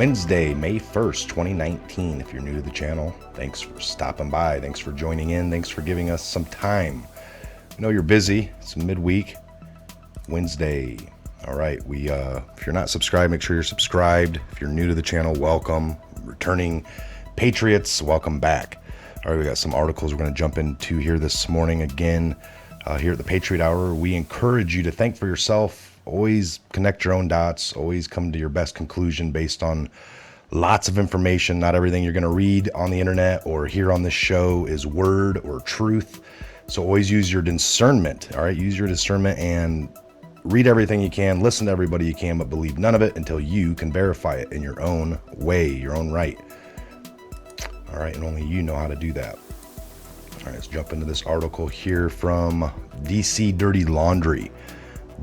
Wednesday, May 1st, 2019. If you're new to the channel, thanks for stopping by. Thanks for joining in. Thanks for giving us some time. I know you're busy. It's midweek, Wednesday. All right. If you're not subscribed, make sure you're subscribed. If you're new to the channel, welcome. Returning Patriots, welcome back. All right. We got some articles we're going to jump into here this morning. Again, here at the Patriot Hour, we encourage you to think for yourself. Always connect your own dots. Always come to your best conclusion based on lots of information. Not everything you're going to read on the internet or hear on this show is word or truth. So always use your discernment. All right. Use your discernment and read everything you can. Listen to everybody you can, but believe none of it until you can verify it in your own way, your own right. All right. And only you know how to do that. All right. Let's jump into this article here from DC Dirty Laundry.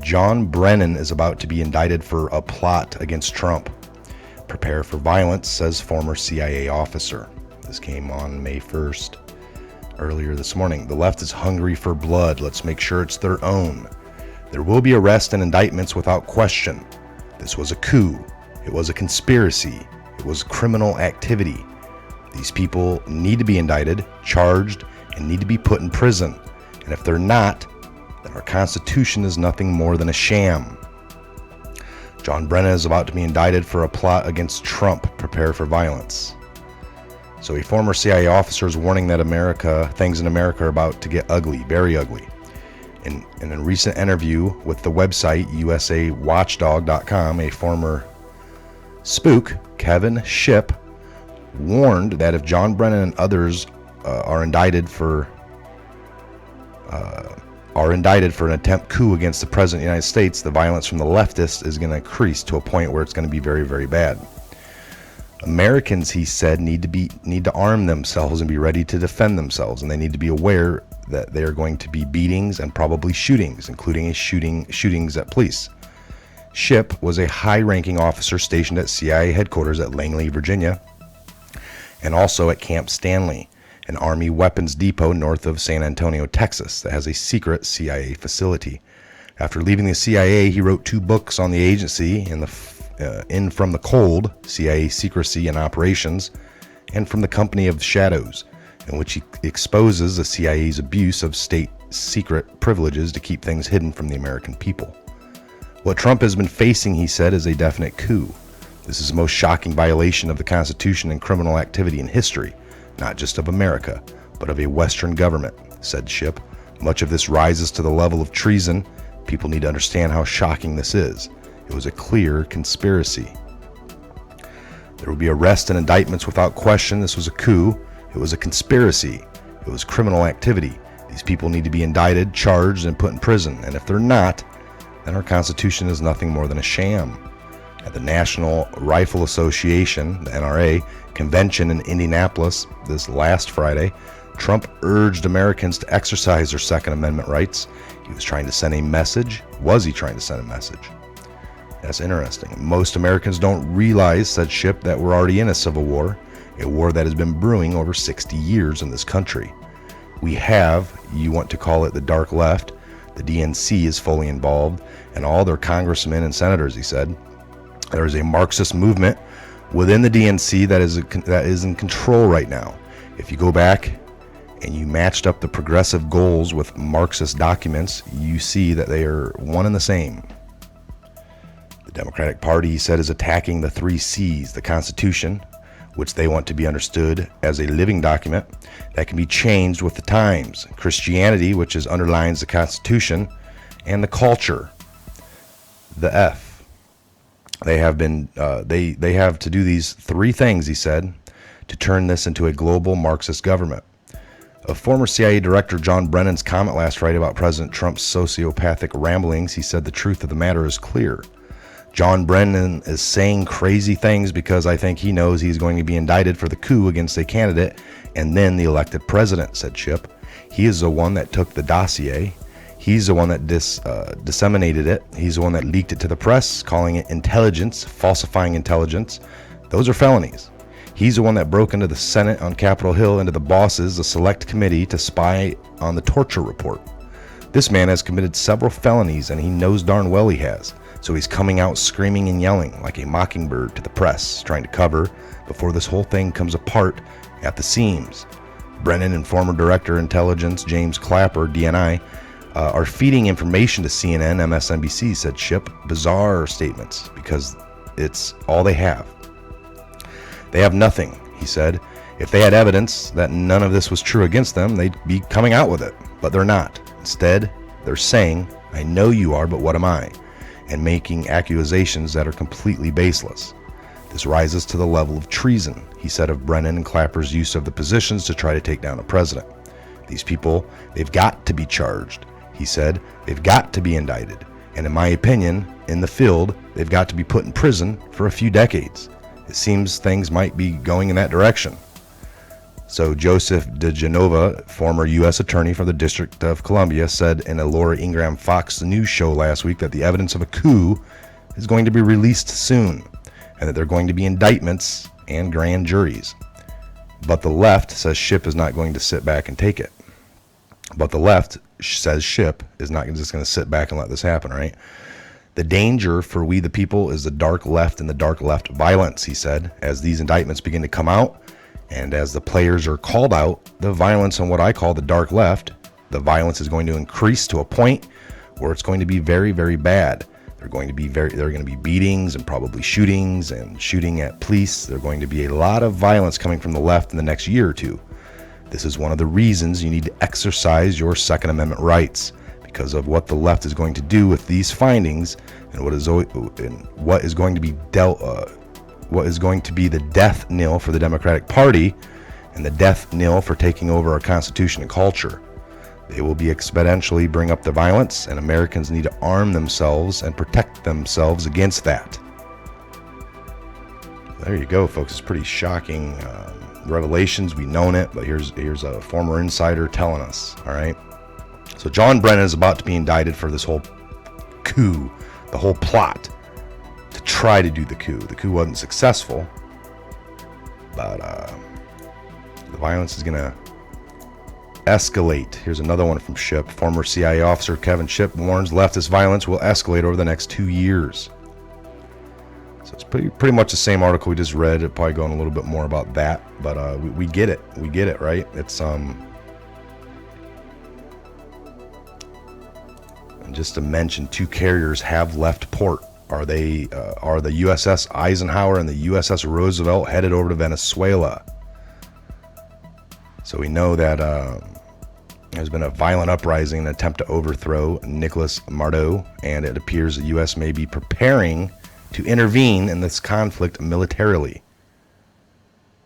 John Brennan is about to be indicted for a plot against Trump. Prepare for violence, says former CIA officer. This came on May 1st, earlier this morning. The left is hungry for blood. Let's make sure it's their own. There will be arrests and indictments without question. This was a coup. It was a conspiracy. It was criminal activity. These people need to be indicted, charged, and need to be put in prison. And if they're not, then our Constitution is nothing more than a sham. John Brennan is about to be indicted for a plot against Trump. Prepare for violence. So a former CIA officer is warning that things in America are about to get ugly, very ugly. In a recent interview with the website usawatchdog.com, a former spook, Kevin Shipp, warned that if John Brennan and others are indicted for an attempt coup against the President of the United States, the violence from the leftists is going to increase to a point where it's going to be very, very bad. Americans, he said, need to arm themselves and be ready to defend themselves, and they need to be aware that there are going to be beatings and probably shootings, including shootings at police. Shipp was a high-ranking officer stationed at CIA headquarters at Langley, Virginia, and also at Camp Stanley, an Army weapons depot north of San Antonio, Texas, that has a secret CIA facility. After leaving the CIA, he wrote 2 books on the agency, In From the Cold, CIA Secrecy and Operations, and From the Company of Shadows, in which he exposes the CIA's abuse of state secret privileges to keep things hidden from the American people. What Trump has been facing, he said, is a definite coup. This is the most shocking violation of the Constitution and criminal activity in history. Not just of America, but of a Western government, said Shipp. Much of this rises to the level of treason. People need to understand how shocking this is. It was a clear conspiracy. There will be arrests and indictments without question. This was a coup. It was a conspiracy. It was criminal activity. These people need to be indicted, charged, and put in prison. And if they're not, then our Constitution is nothing more than a sham. At the National Rifle Association, the NRA, convention in Indianapolis this last Friday, Trump urged Americans to exercise their Second Amendment rights. He was trying to send a message. Was he trying to send a message? That's interesting. Most Americans don't realize, said Shipp, that we're already in a civil war, a war that has been brewing over 60 years in this country. We have, you want to call it the dark left, the DNC is fully involved, and all their congressmen and senators, he said. There is a Marxist movement within the DNC that is in control right now. If you go back and you matched up the progressive goals with Marxist documents, you see that they are one and the same. The Democratic Party, he said, is attacking the 3 C's, the Constitution, which they want to be understood as a living document that can be changed with the times, Christianity, which underlines the Constitution, and the culture, the F. They have to do these 3 things, he said, to turn this into a global Marxist government. Of former CIA Director John Brennan's comment last Friday about President Trump's sociopathic ramblings, he said the truth of the matter is clear. John Brennan is saying crazy things because I think he knows he's going to be indicted for the coup against a candidate and then the elected president, said Shipp. He is the one that took the dossier. He's the one that disseminated it. He's the one that leaked it to the press, calling it intelligence, falsifying intelligence. Those are felonies. He's the one that broke into the Senate on Capitol Hill, into the bosses, the select committee, to spy on the torture report. This man has committed several felonies, and he knows darn well he has. So he's coming out screaming and yelling like a mockingbird to the press, trying to cover before this whole thing comes apart at the seams. Brennan and former Director Intelligence James Clapper, DNI, are feeding information to CNN, MSNBC, said Shipp. Bizarre statements because it's all they have. They have nothing, he said. If they had evidence that none of this was true against them, they'd be coming out with it. But they're not. Instead, they're saying, I know you are, but what am I? And making accusations that are completely baseless. This rises to the level of treason, he said of Brennan and Clapper's use of the positions to try to take down a president. These people, they've got to be charged, he said. They've got to be indicted. And in my opinion, in the field, they've got to be put in prison for a few decades. It seems things might be going in that direction. So Joseph DeGenova, former U.S. attorney for the District of Columbia, said in a Laura Ingraham Fox News show last week that the evidence of a coup is going to be released soon, and that there are going to be indictments and grand juries. But the left says Shipp is not going to sit back and take it. But the left says Shipp is not just going to sit back and let this happen, right? The danger for we the people is the dark left and the dark left violence, he said, as these indictments begin to come out. And as the players are called out, the violence on what I call the dark left, the violence is going to increase to a point where it's going to be very, very bad. There are going to be beatings and probably shootings and shooting at police. There's going to be a lot of violence coming from the left in the next year or two. This is one of the reasons you need to exercise your Second Amendment rights, because of what the left is going to do with these findings and what is going to be what is going to be the death knell for the Democratic Party and the death knell for taking over our Constitution and culture. They will be exponentially bring up the violence, and Americans need to arm themselves and protect themselves against that. There you go, folks. It's pretty shocking revelations. We've known it, but here's a former insider telling us, all right? So John Brennan is about to be indicted for this whole coup, the whole plot to try to do the coup. The coup wasn't successful, but the violence is going to escalate. Here's another one from Shipp. Former CIA officer Kevin Shipp warns leftist violence will escalate over the next 2 years. So it's pretty much the same article we just read. It'll probably go on a little bit more about that, but we get it. We get it, right? It's and just to mention, 2 carriers have left port. Are the USS Eisenhower and the USS Roosevelt headed over to Venezuela? So we know that there's been a violent uprising, an attempt to overthrow Nicolas Maduro, and it appears the U.S. may be preparing to intervene in this conflict militarily.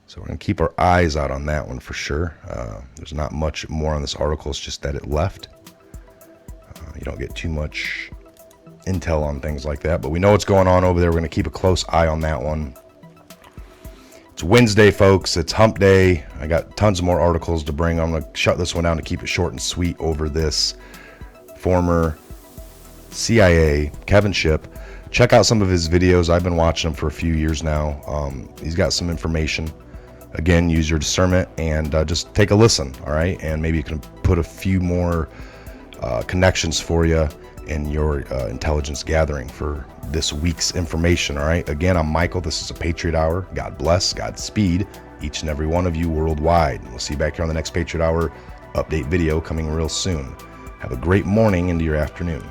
So we're going to keep our eyes out on that one for sure. There's not much more on this article. It's just that it left. You don't get too much intel on things like that, but we know what's going on over there. We're going to keep a close eye on that one. It's Wednesday, folks. It's hump day. I got tons more articles to bring. I'm going to shut this one down to keep it short and sweet over this former CIA, Kevin Shipp. Check out some of his videos. I've been watching them for a few years now. He's got some information. Again, use your discernment and just take a listen, all right? And maybe you can put a few more connections for you in your intelligence gathering for this week's information, all right? Again, I'm Michael. This is a Patriot Hour. God bless, Godspeed, each and every one of you worldwide. And we'll see you back here on the next Patriot Hour update video coming real soon. Have a great morning into your afternoon.